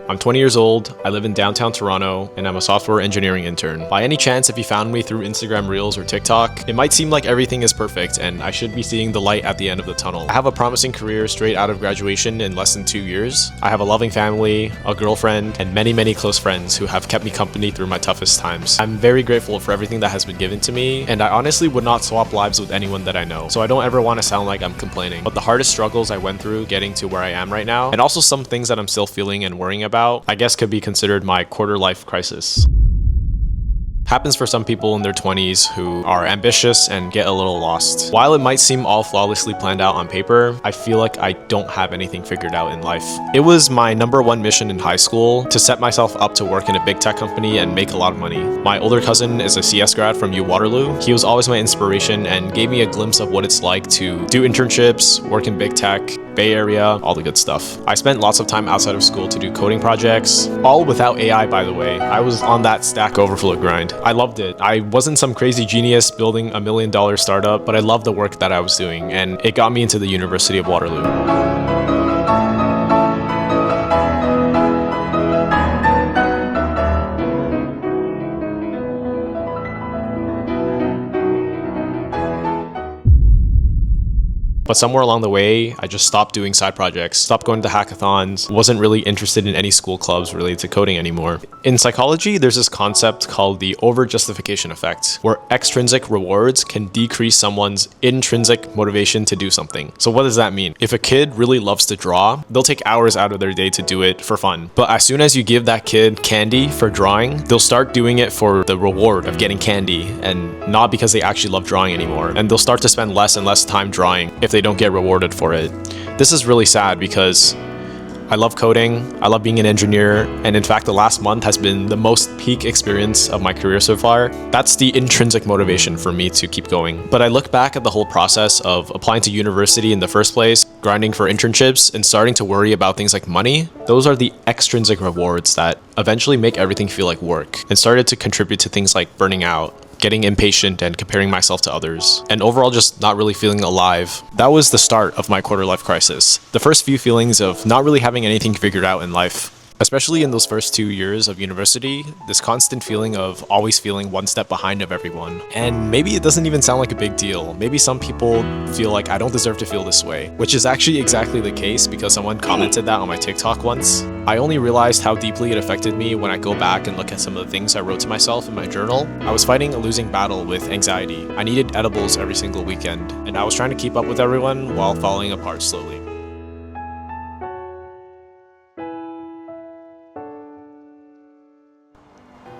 I'm 20 years old, I live in downtown Toronto, and I'm a software engineering intern. By any chance, if you found me through Instagram Reels or TikTok, it might seem like everything is perfect and I should be seeing the light at the end of the tunnel. I have a promising career straight out of graduation in less than 2 years. I have a loving family, a girlfriend, and many close friends who have kept me company through my toughest times. I'm very grateful for everything that has been given to me, and I honestly would not swap lives with anyone that I know, so I don't ever want to sound like I'm complaining. But the hardest struggles I went through getting to where I am right now, and also some things that I'm still feeling and worrying about, I guess could be considered my quarter-life crisis. Happens for some people in their 20s who are ambitious and get a little lost. While it might seem all flawlessly planned out on paper, I feel like I don't have anything figured out in life. It was my #1 mission in high school to set myself up to work in a big tech company and make a lot of money. My older cousin is a CS grad from U Waterloo. He was always my inspiration and gave me a glimpse of what it's like to do internships, work in big tech, Bay Area, all the good stuff. I spent lots of time outside of school to do coding projects, all without AI, by the way. I was on that Stack Overflow grind. I loved it. I wasn't some crazy genius building a $1 million startup, but I loved the work that I was doing, and it got me into the University of Waterloo. But somewhere along the way, I just stopped doing side projects, stopped going to hackathons, wasn't really interested in any school clubs related to coding anymore. In psychology, there's this concept called the over-justification effect, where extrinsic rewards can decrease someone's intrinsic motivation to do something. So what does that mean? If a kid really loves to draw, they'll take hours out of their day to do it for fun. But as soon as you give that kid candy for drawing, they'll start doing it for the reward of getting candy and not because they actually love drawing anymore. And they'll start to spend less and less time drawing if they don't get rewarded for it. This is really sad because I love coding, I love being an engineer, and in fact the last month has been the most peak experience of my career so far. That's the intrinsic motivation for me to keep going. But I look back at the whole process of applying to university in the first place, grinding for internships, and starting to worry about things like money. Those are the extrinsic rewards that eventually make everything feel like work and started to contribute to things like burning out, getting impatient and comparing myself to others, and overall just not really feeling alive. That was the start of my quarter-life crisis. The first few feelings of not really having anything figured out in life. Especially in those first 2 years of university, this constant feeling of always feeling one step behind of everyone. And maybe it doesn't even sound like a big deal. Maybe some people feel like I don't deserve to feel this way, which is actually exactly the case because someone commented that on my TikTok once. I only realized how deeply it affected me when I go back and look at some of the things I wrote to myself in my journal. I was fighting a losing battle with anxiety. I needed edibles every single weekend, and I was trying to keep up with everyone while falling apart slowly.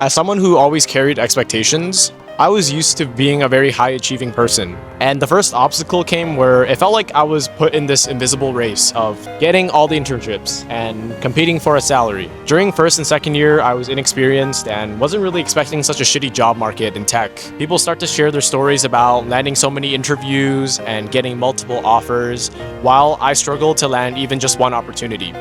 As someone who always carried expectations, I was used to being a very high-achieving person. And the first obstacle came where it felt like I was put in this invisible race of getting all the internships and competing for a salary. During first and second year, I was inexperienced and wasn't really expecting such a shitty job market in tech. People start to share their stories about landing so many interviews and getting multiple offers, while I struggled to land even just one opportunity.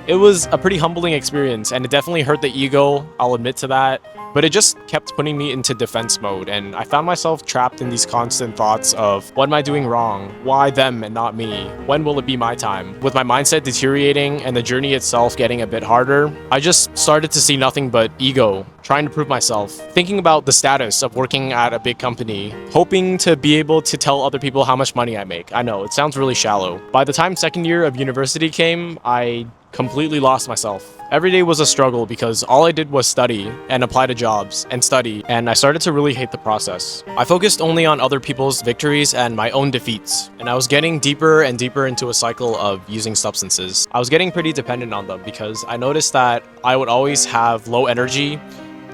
It was a pretty humbling experience, and it definitely hurt the ego, I'll admit to that, but it just kept putting me into defense mode, and I found myself trapped in these constant thoughts of, what am I doing wrong? Why them and not me? When will it be my time? With my mindset deteriorating and the journey itself getting a bit harder, I just started to see nothing but ego, trying to prove myself, thinking about the status of working at a big company, hoping to be able to tell other people how much money I make. I know, it sounds really shallow. By the time second year of university came, I completely lost myself. Every day was a struggle because all I did was study and apply to jobs and study, and I started to really hate the process. I focused only on other people's victories and my own defeats, and I was getting deeper and deeper into a cycle of using substances. I was getting pretty dependent on them because I noticed that I would always have low energy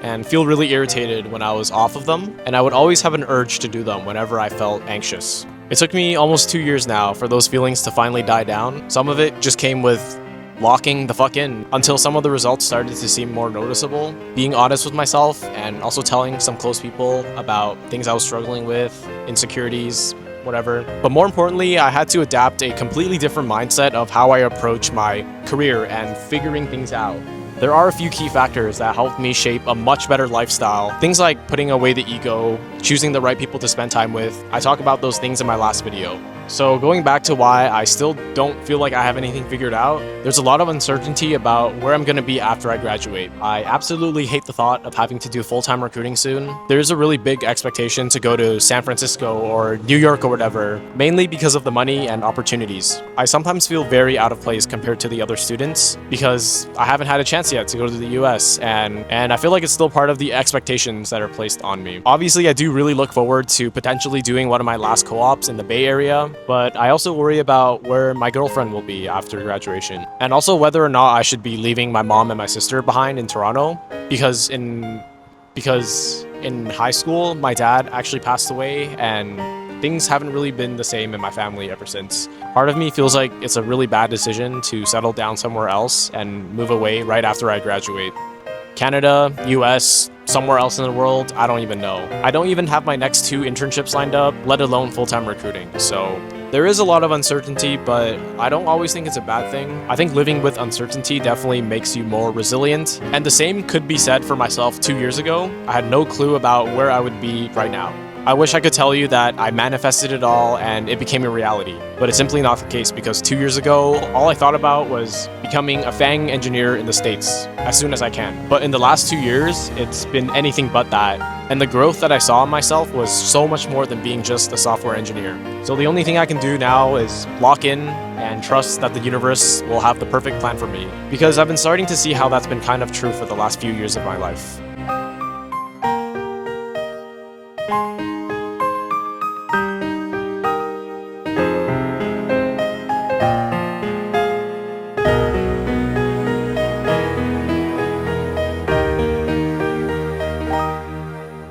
and feel really irritated when I was off of them, and I would always have an urge to do them whenever I felt anxious. It took me almost 2 years now for those feelings to finally die down. Some of it just came with locking the fuck in until some of the results started to seem more noticeable. Being honest with myself and also telling some close people about things I was struggling with, insecurities, whatever. But more importantly, I had to adapt a completely different mindset of how I approach my career and figuring things out. There are a few key factors that helped me shape a much better lifestyle. Things like putting away the ego, choosing the right people to spend time with. I talk about those things in my last video. So going back to why I still don't feel like I have anything figured out, there's a lot of uncertainty about where I'm going to be after I graduate. I absolutely hate the thought of having to do full-time recruiting soon. There's a really big expectation to go to San Francisco or New York or whatever, mainly because of the money and opportunities. I sometimes feel very out of place compared to the other students because I haven't had a chance yet to go to the US, and I feel like it's still part of the expectations that are placed on me. Obviously, I do really look forward to potentially doing one of my last co-ops in the Bay Area, but I also worry about where my girlfriend will be after graduation, and also whether or not I should be leaving my mom and my sister behind in Toronto, because in high school, my dad actually passed away, and things haven't really been the same in my family ever since. Part of me feels like it's a really bad decision to settle down somewhere else and move away right after I graduate. Canada, US, somewhere else in the world, I don't even know. I don't even have my next 2 internships lined up, let alone full-time recruiting. So there is a lot of uncertainty, but I don't always think it's a bad thing. I think living with uncertainty definitely makes you more resilient. And the same could be said for myself 2 years ago. I had no clue about where I would be right now. I wish I could tell you that I manifested it all and it became a reality, but it's simply not the case because 2 years ago, all I thought about was becoming a FANG engineer in the States as soon as I can. But in the last 2 years, it's been anything but that. And the growth that I saw in myself was so much more than being just a software engineer. So the only thing I can do now is lock in and trust that the universe will have the perfect plan for me, because I've been starting to see how that's been kind of true for the last few years of my life.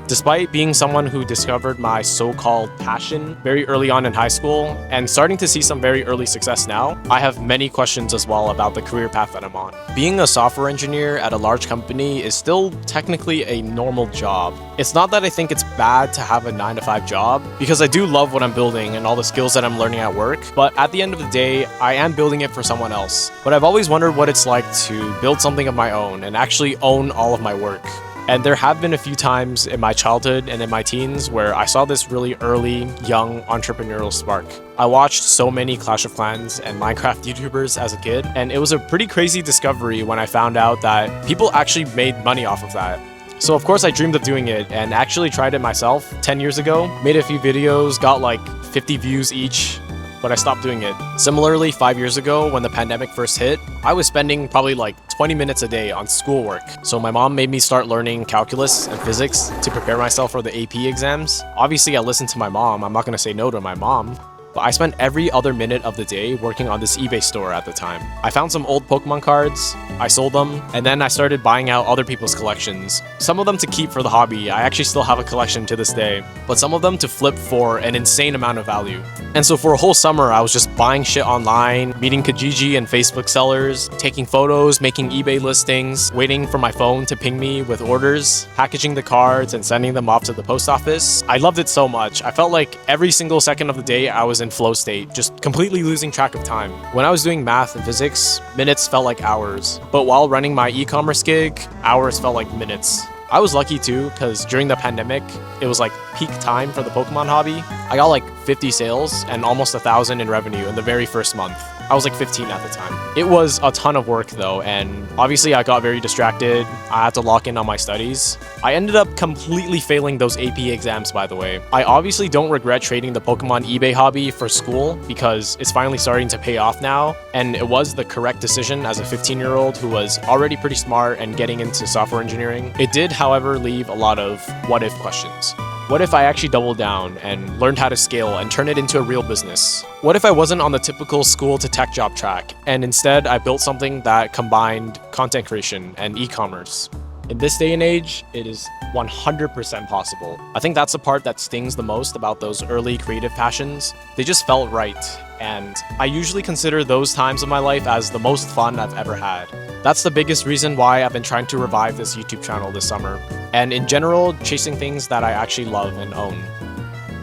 Despite being someone who discovered my so-called passion very early on in high school and starting to see some very early success now, I have many questions as well about the career path that I'm on. Being a software engineer at a large company is still technically a normal job. It's not that I think it's bad to have a 9-to-5 job, because I do love what I'm building and all the skills that I'm learning at work, but at the end of the day, I am building it for someone else. But I've always wondered what it's like to build something of my own and actually own all of my work. And there have been a few times in my childhood and in my teens where I saw this really early, young entrepreneurial spark. I watched so many Clash of Clans and Minecraft YouTubers as a kid, and it was a pretty crazy discovery when I found out that people actually made money off of that. So of course I dreamed of doing it and actually tried it myself 10 years ago, made a few videos, got like 50 views each, but I stopped doing it. Similarly, 5 years ago, when the pandemic first hit, I was spending probably like 20 minutes a day on schoolwork. So my mom made me start learning calculus and physics to prepare myself for the AP exams. Obviously, I listened to my mom. I'm not gonna say no to my mom. But I spent every other minute of the day working on this eBay store at the time. I found some old Pokemon cards, I sold them, and then I started buying out other people's collections. Some of them to keep for the hobby, I actually still have a collection to this day, but some of them to flip for an insane amount of value. And so for a whole summer, I was just buying shit online, meeting Kijiji and Facebook sellers, taking photos, making eBay listings, waiting for my phone to ping me with orders, packaging the cards and sending them off to the post office. I loved it so much. I felt like every single second of the day I was in flow state, just completely losing track of time. When I was doing math and physics, minutes felt like hours. But while running my e-commerce gig, hours felt like minutes. I was lucky too, because during the pandemic, it was like peak time for the Pokemon hobby. I got like 50 sales and almost 1,000 in revenue in the very first month. I was like 15 at the time. It was a ton of work though, and obviously I got very distracted. I had to lock in on my studies. I ended up completely failing those AP exams, by the way. I obviously don't regret trading the Pokemon eBay hobby for school because it's finally starting to pay off now, and it was the correct decision as a 15-year-old who was already pretty smart and getting into software engineering. It did, however, leave a lot of what-if questions. What if I actually doubled down and learned how to scale and turn it into a real business? What if I wasn't on the typical school to tech job track, and instead I built something that combined content creation and e-commerce? In this day and age, it is 100% possible. I think that's the part that stings the most about those early creative passions. They just felt right, and I usually consider those times of my life as the most fun I've ever had. That's the biggest reason why I've been trying to revive this YouTube channel this summer, and in general, chasing things that I actually love and own.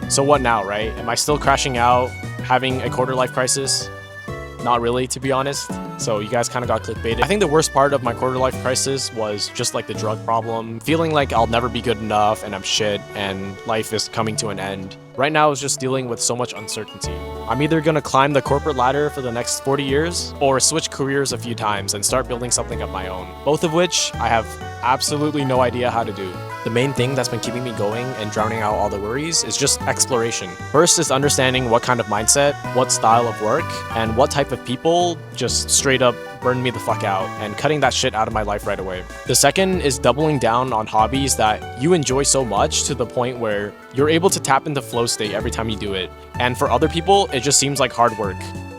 So what now, right? Am I still crashing out, having a quarter-life crisis? Not really, to be honest. So you guys kind of got clickbaited. I think the worst part of my quarter-life crisis was just like the drug problem, feeling like I'll never be good enough and I'm shit and life is coming to an end. Right now is just dealing with so much uncertainty. I'm either gonna climb the corporate ladder for the next 40 years or switch careers a few times and start building something of my own. Both of which I have absolutely no idea how to do. The main thing that's been keeping me going and drowning out all the worries is just exploration. First is understanding what kind of mindset, what style of work, and what type of people just straight up burn me the fuck out and cutting that shit out of my life right away. The second is doubling down on hobbies that you enjoy so much to the point where you're able to tap into flow state every time you do it. And for other people, it just seems like hard work.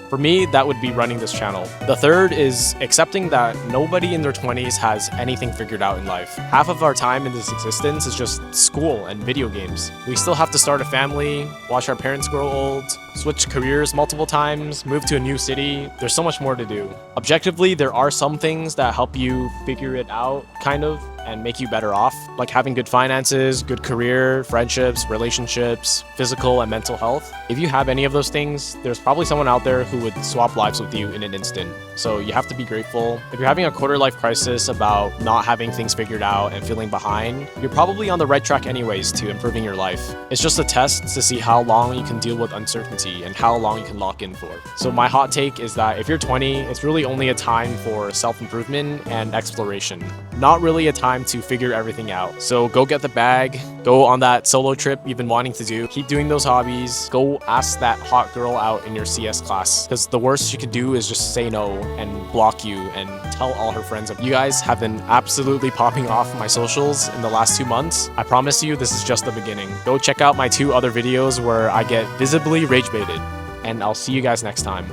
For me, that would be running this channel. The third is accepting that nobody in their 20s has anything figured out in life. Half of our time in this existence is just school and video games. We still have to start a family, watch our parents grow old, switch careers multiple times, move to a new city. There's so much more to do. Objectively, there are some things that help you figure it out, kind of, and make you better off, like having good finances, good career, friendships, relationships, physical and mental health. If you have any of those things, there's probably someone out there who would swap lives with you in an instant. So you have to be grateful. If you're having a quarter-life crisis about not having things figured out and feeling behind, you're probably on the right track anyways to improving your life. It's just a test to see how long you can deal with uncertainty and how long you can lock in for. So my hot take is that if you're 20, it's really only a time for self-improvement and exploration, not really a time to figure everything out. So go get the bag, go on that solo trip you've been wanting to do, keep doing those hobbies, go ask that hot girl out in your CS class, because the worst she could do is just say no and block you and tell all her friends. You guys have been absolutely popping off my socials in the last 2 months. I promise you this is just the beginning. Go check out my 2 other videos where I get visibly rage baited, and I'll see you guys next time.